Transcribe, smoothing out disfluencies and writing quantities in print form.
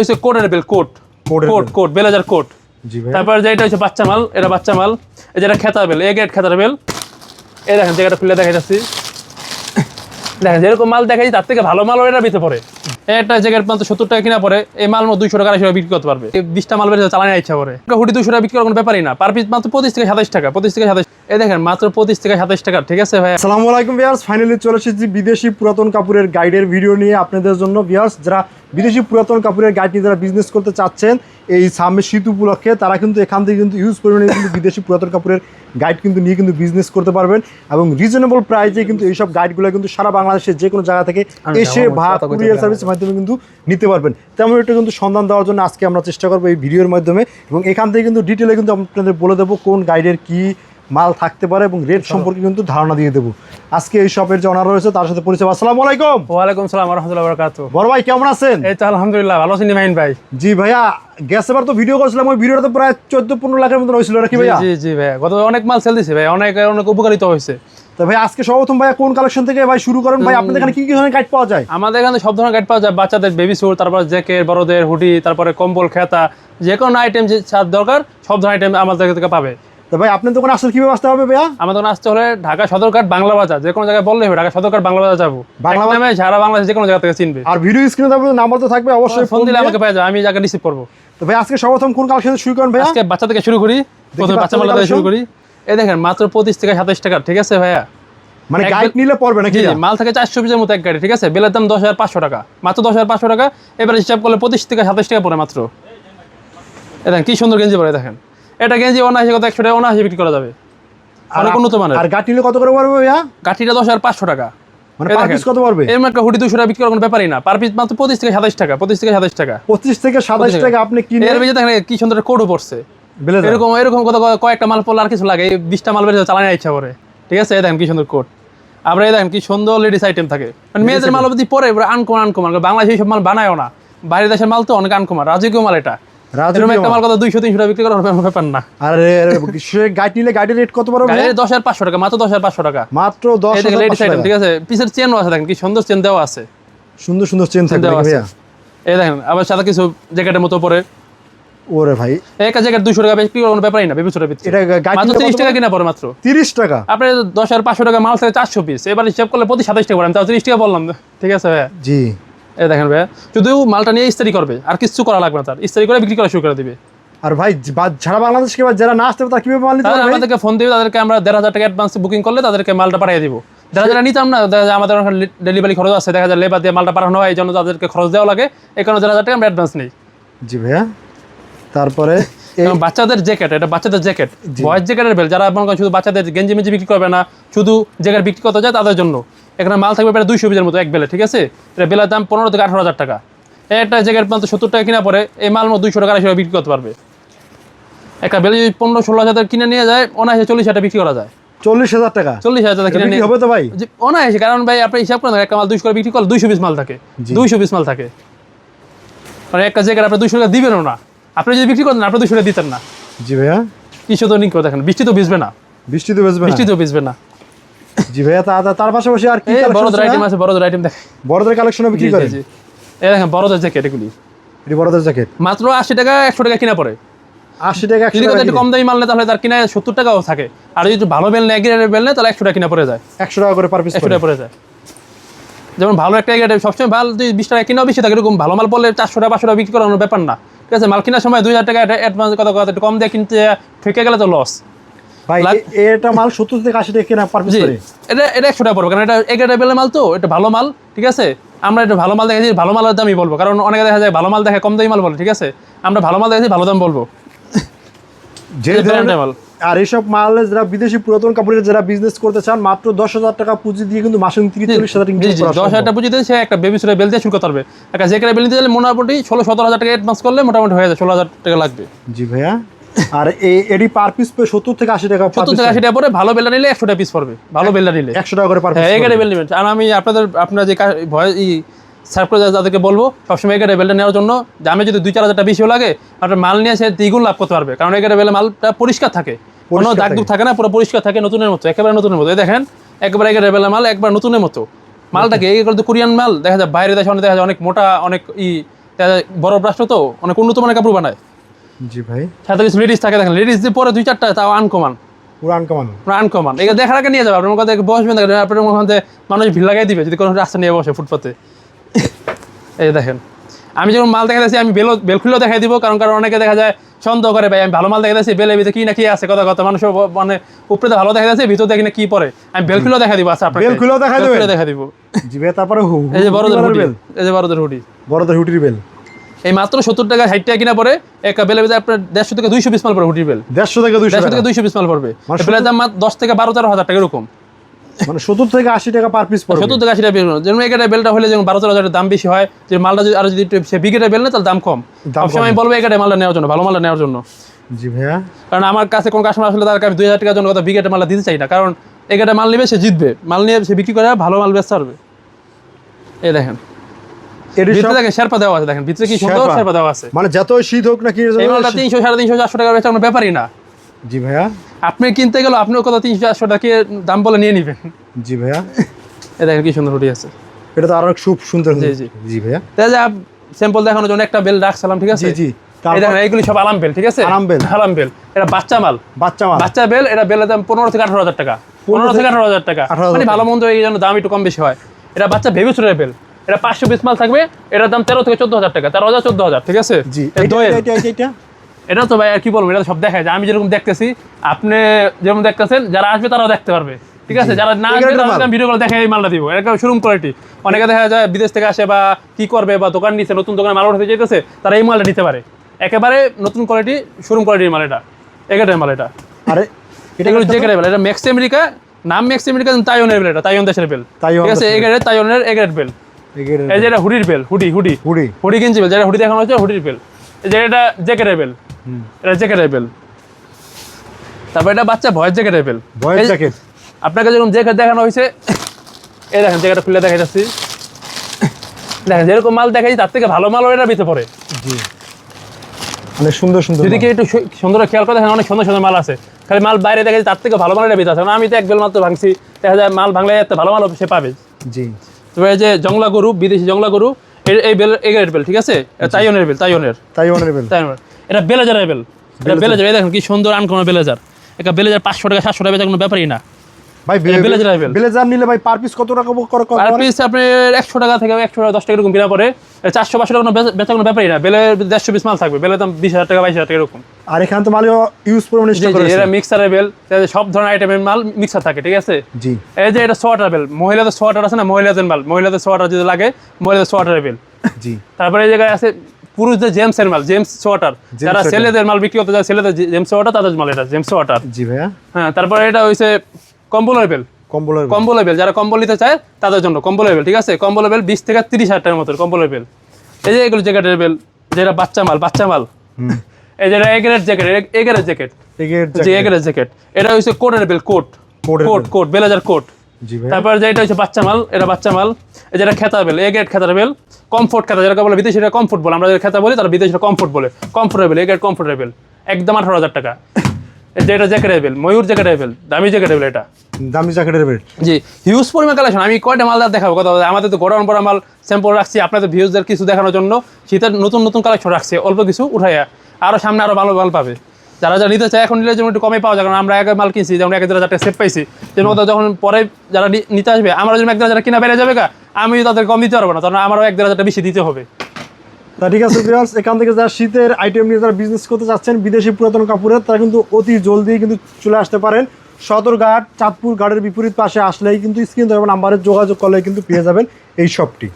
হচ্ছে কোটের বেল, coat coat coat blazer coat. জি ভাই। তারপর যেটা হচ্ছে বাচ্চা মাল, এটা বাচ্চা মাল। এই যেটা খেতা bell, A grade Kheta bell. এই দেখেন জায়গাটা খুলে দেখা যাচ্ছে, দেখেন যেরকম মাল দেখাই তার থেকে ভালো মালও এটা ভিতরে পড়ে। একটা জায়গার মাল তো 70 টাকা কিনা পড়ে, এই মাল 200 টাকা 250 টাকা বিক্রি করতে পারবে। 20টা মাল বেড়ে চালানোর ইচ্ছা করে, হুডি 200 টাকা বিক্রি করার কোনো ব্যাপারই না। পার পিস মাত্র 25 থেকে 27 টাকা, 25 থেকে 27। এই দেখেন মাত্র 25 থেকে 27 টাকা, ঠিক আছে ভাই। আসসালামু আলাইকুম ভিউয়ার্স, ফাইনালি চলে এসেছি বিদেশি পুরাতন কাপড়ের গাইডের ভিডিও নিয়ে আপনাদের জন্য। ভিউয়ার্স, যারা বিদেশি পুরাতন কাপড়ের গাইড নিয়ে যারা বিজনেস করতে চাচ্ছেন এই সামনে শীত উপলক্ষে, তারা কিন্তু এখান থেকে কিন্তু ইউজ পরিমাণে কিন্তু বিদেশি পুরাতন কাপড়ের গাইড কিন্তু নিয়ে কিন্তু বিজনেস করতে পারবেন এবং রিজনেবল প্রাইসে কিন্তু এইসব গাইডগুলো কিন্তু সারা বাংলাদেশের যে কোনো জায়গা থেকে এসে বা কুরিয়ার সার্ভিসের মাধ্যমে কিন্তু নিতে পারবেন। তেমন একটা কিন্তু সন্ধান দেওয়ার জন্য আজকে আমরা চেষ্টা করবো এই ভিডিওর মাধ্যমে, এবং এখান থেকে কিন্তু ডিটেলে কিন্তু আপনাদের বলে দেবো কোন গাইডের কি মাল থাকতে পারে এবং রেট সম্পর্কে কিন্তু ধারণা দিয়ে দেবো। আজকে এই শপের যে ওনার রয়েছে তার সাথে পরিচয়। আসসালামু আলাইকুম। ওয়ালাইকুম সালাম ওয়া রাহমাতুল্লাহি ওয়া বারাকাতুহু। বড় ভাই কেমন আছেন? এই তো আলহামদুলিল্লাহ ভালো আছি মাহিন ভাই। জি ভাইয়া, গ্যাসেবার তো ভিডিও করছিলাম, ওই ভিডিওটা তো প্রায় 14-15 লাখের মতো হয়েছিল নাকি ভাইয়া? জি জি ভাই, গত অনেক মাল সেল দিছে ভাই, অনেক অনেক উপকারিত হয়েছে। তো ভাই আজকে সর্বপ্রথম ভাইয়া কোন কালেকশন থেকে ভাই শুরু করেন ভাই? আপনাদের এখানে কি কি ধরনের গাইড পাওয়া যায়? আমাদের এখানে সব ধরনের গাইড পাওয়া যায়, বাচ্চাদের বেবি স্যুট, তারপর জ্যাকেট, বড়দের হুডি, তারপরে কম্বল, খেতা, যে কোনো আইটেম যে দরকার সব ধরনের আইটেম আমাদের থেকে পাবে। তো ভাই আপনার দোকানে আসলে কিভাবে আসতে হবে ভাইয়া? আমাদের দোকানে আসতে হলে ঢাকা সদরঘাট বাংলা বাজার, যে কোনো জায়গায় বললেই হবে ঢাকা সদরঘাট বাংলা বাজার যাবো। বাংলা নামে সারা বাংলাদেশ যে কোনো জায়গা থেকে চিনবে। আর ভিডিও স্ক্রিনে তারপর নাম্বার তো থাকবে, অবশ্যই ফোন দিলে আমাকে পেয়ে যাবে, আমি জায়গা রিসিভ করবো। তো ভাই আজকে সর্বপ্রথম কোন কালেকশন শুরু করেন ভাইয়া? আজকে বাচ্চা থেকে শুরু করি, প্রথমে বাচ্চা মাল থেকে শুরু করি। এই দেখেন মাত্র 25 থেকে 27 টাকা, ঠিক আছে ভাইয়া। মানে গাইড নিলে পড়বে নাকি? মাল থেকে 400 পিসের মতো এক গাড়ি, ঠিক আছে। বেলের দাম 10,500 টাকা, মাত্র 10,500 টাকা। এবার হিসাব করলে 25 থেকে 27 টাকা পড়ে মাত্র। দেখেন কি সুন্দর গেঞ্জি পরে, দেখেন এটা গেঞ্জি অনায়াসে কত 100 টাকা অনায়াসে বিক্রি করা যাবে। অনেক উন্নত মানের। আর গাইড নিলে কত করে পড়বে ভাইয়া? গাঠিটা 10,500 টাকা। মানে পার পিস কত পড়বে? এর একটা হুডি 200 টাকা বিক্রি করার কোনো ব্যাপারই না। পার পিস মাত্র 25 থেকে 27 টাকা, 25 থেকে 27 টাকা। 25 থেকে 27 টাকা আপনি কিনে এর ভিতরে দেখেন কি সুন্দর কোডও পড়ছে। এরকম এরকম কত কয়েকটা মাল পড়লে আর কিছু লাগে, 20টা মাল বের চালানোর ইচ্ছা করে, ঠিক আছে। এই দেখেন কি সুন্দর কোড। আবার এই দেখেন কি সুন্দর লেডিস আইটেম থাকে, মানে মেয়েদের মাল অবধি পরে আনকমন। বাংলাদেশে সব মাল বানায়ও না, বাইরের দেশের মাল তো অনেক আনকমন, রাজকীয় মাল এটা। একটা মাল কত 200-300 টাকা বিক্রি করার ব্যাপার না। আর গাইড নিলে গাইডের রেট কত পড়বে? 10,500 টাকা, মাত্র 10,500 টাকা, মাত্র 10,500 টাকা, ঠিক আছে। পিসের চেনও আছে, দেখেন কি সুন্দর চেন দেওয়া আছে, সুন্দর সুন্দর চেন থাকবে ভাইয়া। এই দেখেন আবার সাথে কিছু জ্যাকেটের মতো পরে। ওরে ভাই, একটা জ্যাকেট 200 টাকা বিক্রি করার কোনো ব্যাপারই না, বেবি ছোট বিক্রি। এটা গাইড মাত্র 30 টাকা কিনা পড়ে, মাত্র 30 টাকা। আপনি 10,500 টাকা মাল থেকে 400 পিস, এবার হিসাব করলে প্রতি 27 টাকা পড়ে। আমি তাও 30 টাকা বললাম, ঠিক আছে ভাইয়া। জি, এই দেখেন ভাইয়া, শুধু মালটা নিয়ে ইস্ত্রি করবে, আর কিছু করা লাগবে না, তার ইস্ত্রি করে বিক্রি করা শুরু করে দিবে। আর ভাই সারা বাংলাদেশ কে যারা না আসতে পারে তারা কিভাবে মাল নিতে পারবে? আমাদেরকে ফোন দিবে, তাদেরকে আমরা 1,500 টাকা অ্যাডভান্স বুকিং করলে তাদেরকে মালটা পাঠিয়ে দিব। যারা নিতাম না, আমাদের ডেলিভারি খরচ আছে, দেখা যায় লেবার দিয়ে মালটা পাঠানো হয়, এই জন্য তাদেরকে খরচ দেওয়া লাগে, এই কারণে 1,000 টাকা আমরা অ্যাডভান্স নেই। জি ভাইয়া। তারপরে বাচ্চাদের জ্যাকেট, এটা বাচ্চাদের জ্যাকেট, বয়েজ জ্যাকেটের বেল, যারা মনে করেন শুধু বাচ্চাদের গেঞ্জি মেঞ্জি বিক্রি করবে না, শুধু জ্যাকেট বিক্রি করতে যায় তাদের জন্য এখানে মাল থাকবে প্রায় 200 পিসের মতো এক বেলে, ঠিক আছে। এটা বেলের দাম 15 থেকে 18,000 টাকা। একটা জ্যাকেট মাত্র 70 টাকা কিনা পরে, এই মাল 200 টাকা 250 বিক্রি করতে পারবে। একটা বেলে যদি 15-16 হাজার কিনে নিয়ে যায়, অনায়াসে 40,000 টাকা বিক্রি করা যায়। 40,000 টাকা? 40,000 টাকা কিনে নিয়ে হবে তো ভাই অনায়াসে, কারণ ভাই আপনি হিসাব করেন একটা মাল 200 করে বিক্রি করলে 200 পিস মাল থাকে, 200 পিস মাল থাকে। মানে একটা জ্যাকেট আপনি 200 টাকা দিবেনও না, আপনি যদি বিক্রি করেন আপনি 200 টাকা দিতেন না। জি ভাইয়া। কি সুন্দর নিক করে, দেখেন বৃষ্টি তো ভিজবে না, বৃষ্টি তো ভিজবে না। জি ভাইয়া, তার পাশাপাশি আর কি বড়দের আইটেম আছে, বড়দের আইটেম দেখেন, বড়দের কালেকশনও বিক্রি করে। জি, এই দেখেন বড়দের জ্যাকেট, এগুলি এই বড়দের জ্যাকেট মাত্র 80 টাকা 100 টাকা কিনা পড়ে। 80 টাকা 100 যদি টাকা একটু কম দামি মাল নেয় তাহলে তার কিনা 70 টাকাও থাকে, আর যদি ভালো বেল নেয়, এগ্রেডের বেল নেয়, তাহলে 100 টাকা কিনা পড়ে যায়, 100 টাকা করে পার পিস 100 টাকা পড়ে যায়। যেমন ভালো একটা এগ্রেড সবসময় ভালো, যদি 20 টাকা কিনাও বেশি থাকে, এরকম ভালো মাল পড়লে 400 টাকা 500 টাকা বিক্রি করানোর ব্যাপার না, ঠিক আছে। মাল কেনার সময় 2,000 টাকা অ্যাডভান্স কথা একটু কম দিয়ে কিনতে ঠকে গেলে তো লস ভাই। এটা মাল 70 থেকে 80 টাকা কিনা পার পিস করে। এটা 100 টাকা পড়বে, কারণ এটা এগ্রেডের বেলের মাল তো, এটা ভালো মাল, ঠিক আছে। আমরা একটু ভালো মাল দেখেছি, ভালো মালের দামই বলবো, কারণ অনেকে দেখা যায় ভালো মাল দেখে কম দামি মাল বলে, ঠিক আছে। আমরা ভালো মাল দেখেছি, ভালো দাম বলবো। আর এইসব মাল যারা বিদেশি পুরাতন কাপড়ের যারা বিজনেস করতে চান, মাত্র 10,000 টাকা পুঁজি দিয়ে কিন্তু মাসে 30-40,000 ইনকাম করা সম্ভব। 10,000 টাকা পুঁজি দিয়ে সে একটা বেবি সুরে বেল দিয়ে শুরু করতে পারবে। একটা জ্যাকেটের বেল নিতে গেলে মোটামুটি 16-17 হাজার টাকা অ্যাডভান্স করলে মোটামুটি হয়ে যায়, 16,000 টাকা লাগবে। জি ভাইয়া। আর এডি পার পিস 70 থেকে 80 টাকা, 70 থেকে 80 টাকা পরে ভালো বেলটা নিলে 100 টাকা পিস পড়বে, ভালো বেলটা নিলে 100 টাকা করে পার পিস। এগারে বেল নেবেন। আর আমি আপনার যে ভয় সারপ্রাইজ যাদেরকে বলবো সবসময় এগারে বেলটা নেওয়ার জন্য, দামে যদি 2-4 হাজার টাকা বেশিও লাগে, আপনার মাল নিয়ে সে দ্বিগুণ লাভ করতে পারবে, কারণ এগারে বেলে মালটা পরিষ্কার থাকে, কোনো দাগ দুগ থাকে না, পুরো পরিষ্কার থাকে, নতুনের মতো, একেবারে নতুনের মতো। এই দেখেন একবারে এগারে বেলে মাল একবার নতুনের মতো। মালটাকে এই করে কোরিয়ান মাল দেখা যায় বাইরে দেশে অনেক দেখা যায় অনেক মোটা, অনেক বড় রাষ্ট্র তো অনেক উন্নত মানের কাপড় বানায়। জি ভাই, সাথে কিছু লেডিস থাকে, দেখেন লেডিস যে পরে 2-4টা তাও আনকমন, পুরো আনকমন। আনকমন। এটা দেখার আগে নিয়ে যাবে, আপনার কথা বসবেন, দেখেন আপনার ওখানে মানুষ ভিড় লাগাই দিবে যদি কোনো রাস্তা নিয়ে বসে ফুটপাতে। এই দেখেন আমি যখন মাল দেখা যাচ্ছি আমি বেল খুলেও দেখাই দিব, কারণ অনেকে দেখা যায় সন্দেহ করে ভাই আমি ভালো মাল দেখা যাচ্ছি বেলের ভিতরে কি না কি আছে, কথা মানুষ মানে উপরে ভালো দেখা যাচ্ছে ভিতরে দেখি না কি পরে, আমি বেল খুলেও দেখা দিব। আচ্ছা আপনাকে বেল খুলেও দেখা দিব। জি ভাই, তারপরে এই যে বড়দের হুডি, এই যে বড়দের হুডি, বড়দের হুডির বেল এই মাত্র 70 টাকা 60 টাকা কিনা পরে একটা বেলের ভিতরে আপনার 150 থেকে 200 পিস মাল পড়ে হুডির বেল। 150 থেকে 200 পিস মাল পড়বে। বেলের দাম 10 থেকে 12-13 হাজার টাকা এরকম, মানে 70 থেকে 80 টাকা পার পিস পড়বে। 70 থেকে 80 টাকা। যেমন একটা বেলটা হলে যেমন 12-13 হাজার দাম বেশি হয়, যে মালটা যদি আরো যদি সে বিগেটের বেল না তাহলে দাম কম। সবসময় আমি বলবো একটা মালটা নেওয়ার জন্য, ভালো মালটা নেওয়ার জন্য। জি ভাইয়া, কারণ আমার কাছে কোন কাস্টমার আসলে তার আমি 2000 টাকার জন্য কথা বিগেটের মালটা দিতে চাই না, কারণ একটা মাল নেবে সে জিতবে, মাল নিয়ে সে বিক্রি করে ভালো মাল বেচতে পারবে। এই দেখেন ভিতরে দেখেন শেরপা দেওয়া আছে, দেখেন ভিতরে কি সুন্দর শেরপা দেওয়া আছে। মানে যত শীত হোক না কি এই মালটা 300, 350, 400 টাকা বেচা কোনো ব্যাপারই না। জি ভাইয়া, আপনি কিনতে গেলে আপনিও কত 300-400 টাকা দাম বলে নিয়ে নিবেন। জি ভাইয়া, এই দেখেন কি সুন্দর হুডি আছে, এটা তো আরো খুব সুন্দর। জি জি জি ভাইয়া, তাই যে স্যাম্পল দেখানোর জন্য একটা বেল রাখছিলাম, ঠিক আছে। জি জি, এই দেখেন এইগুলি সব আলাম বেল, ঠিক আছে, আলাম বেল। এটা বাচ্চা মাল, বাচ্চা বেল। এটা বেলের দাম 15 থেকে 18 হাজার টাকা, 15 থেকে 18 হাজার টাকা, মানে ভালো মন্দ এই জন্য দাম একটু কম বেশি হয়। এটা বাচ্চা বেবি চুরের বেল, এটা 500 পিস মাল থাকবে, এটার দাম 13 থেকে 14 হাজার টাকা, 13,000 14,000, ঠিক আছে। জি, এটা তো ভাই আর কি বলবো, এটা সব দেখায় যে আমি যেরকম দেখতেছি আপনি যেরকম দেখতেছেন, যারা আসবে তারাও দেখতে পারবে, ঠিক আছে। যারা না আসবে তারা ভিডিও করে দেখে এই মালটা দিব, এটা শোরুম কোয়ালিটি। অনেকে দেখা যায় বিদেশ থেকে আসে বা কি করবে বা দোকান নিচ্ছে, নতুন দোকানে মাল উঠাতে যেতেছে, তারা এই মালটা নিতে পারে। একেবারে নতুন কোয়ালিটি শোরুম কোয়ালিটির মাল, এটা এগারের মাল। এটা আরে এটা জেকেটের বেল, এটা ম্যাক্স আমেরিকা, নাম ম্যাক্স আমেরিকা, তাইওয়ানের বেল, এটা তাইওয়ান দেশের বেল, ঠিক আছে। এগারের তাইওয়ানের এগারের বেল। এই যে এটা হুডির বেল, হুডি কিনছি বেল, যেটা হুডি দেখানো হচ্ছে হুডির বেল। এই যে এটা জ্যাকেটের বেল, এটা জ্যাকেটের বেল। তারপর এটা বাচ্চা ভয়েস জ্যাকেটের বেল, ভয়েস জ্যাকেট। আপনাকে যেরকম জ্যাকেট দেখানো হয়েছে, এই দেখেন জ্যাকেটটা খুলে দেখা যাচ্ছে, দেখেন যেরকম মাল দেখাই তার থেকে ভালো মাল এটা ভিতরে পড়ে। জি, অনেক সুন্দর সুন্দর। যদি একটু সুন্দর খেয়াল করে দেখেন, অনেক সুন্দর সুন্দর মাল আছে। খালি মাল বাইরে দেখা যায় তার থেকে ভালো মাল এটা ভিতরে আছে। আমি তো এক বেল মাত্র ভাঙছি, দেখা যায় মাল ভাঙলে এত ভালো মাল সে পাবে। জি, তবে এই যে জংলা গরু, বিদেশি জংলা গরু, এই বেল এগারের বেল, ঠিক আছে। তাইওয়ানের বেল, তাইওয়ানের বেল। এটা বেলেজারের বেল, এটা বেলেজার। এই দেখেন কি সুন্দর আনকমন বেলেজার। একটা বেলেজার 500 টাকা 700 টাকা বেচা কোনো ব্যাপারই না ভাই। বেলেজার নিলে ভাই পার পিস কত টাকা করে? পার পিস আপনার 100 টাকা থেকে 110 টাকা এরকম কিনা পড়ে। 400-500 টাকা বেচা কোনো ব্যাপারই না। বেলের 150 পিস মাল থাকবে, বেলের দাম 20,000 টাকা 22,000 টাকা এরকম। আর এখানে তো মাল ইউজ করে এটা মিক্সারের বেল, সব ধরনের আইটেমের মাল মিক্সার থাকে, ঠিক আছে। জি, এই যে এটা সোয়াটার বেল, মহিলাদের সোয়াটার আছে না, মহিলাদের মাল, মহিলাদের সোয়াটার যদি লাগে, মহিলাদের সোয়াটারের বেল। জি, তারপরে এই জায়গায় আছে পুরুষদের জেমসের মাল, জেমস সোয়াটার। যারা ছেলেদের মাল বিক্রি করতে যায়, ছেলেদের জেমস সোয়াটার, তাদের মাল এটা জেমস সোয়াটার। জি ভাইয়া, হ্যাঁ। তারপরে এটা হইছে কম্বলের বেল, কম্বলের বেল। যারা কম্বল নিতে চায় তাদের জন্য কম্বলের বেল, ঠিক আছে। কম্বলের বেল 20 থেকে 30,000 টাকার মতো কম্বলের বেল। এই যে এগুলো জ্যাকেটের বেল, যেটা বাচ্চা মাল। এই যে এগারের জ্যাকেট, এগারের জ্যাকেট, জি এগারের জ্যাকেট। এটা হচ্ছে কোটের বেল, কোট বেলেজার কোট। তারপর যে এটা হচ্ছে বাচ্চা মাল, এটা বাচ্চা মাল। এই যেটা খেতা বেল, এগারেট খেতার বেল, কমফোর্ট খেতা, যেটা বলে বিদেশিরা কমফোর্ট বলে, আমরা খেতা বলি তারা বিদেশিরা কমফোর্ট বলে। কমফোর্টেবল এগারেট, কমফোর্টেবল, একদম 18,000 টাকা। যেটা জ্যাকেটের বেল, ময়ূর জ্যাকেটের বেল, দামি জ্যাকেটের বেল, এটা দামি জ্যাকেটের বেল। জি, হিউজ পরিমাণ কালেকশন। আমি কয়টা মাল দেখাবো কথা, আমাদের তো গরম পড়া মাল স্যাম্পল রাখছি আপনাদের ভিউজদের কিছু দেখানোর জন্য। শীতের নতুন নতুন কালেকশন রাখছি, অল্প কিছু উঠাইয়া, আরো সামনে আরো ভালো মাল পাবে। যারা নিতে চায় এখন নিলে যেমন একটু কমে পাওয়া যায়, কারণ আমরা আগে মাল কিনছি যেমন 1,000 টাকা সেট পাইছি, যেমন যখন পরে যারা নিতে আসবে, আমার যেমন 1,000 টাকা কিনা বেড়ে যাবে, আমি তাদের কম দিতে পারবো না, কারণ আমারও 1,000 টাকা বেশি দিতে হবে। তা ঠিক আছে ভিউয়ার্স, এখান থেকে যারা শীতের আইটেম নিয়ে যারা বিজনেস করতে চাচ্ছেন বিদেশি পুরাতন কাপড়ের, তারা কিন্তু অতি জলদি কিন্তু চলে আসতে পারেন সদরঘাট চাঁদপুর ঘাটের বিপরীত পাশে আসলেই কিন্তু স্ক্রিন নাম্বারে যোগাযোগ করলে কিন্তু পেয়ে যাবেন এই শপটি।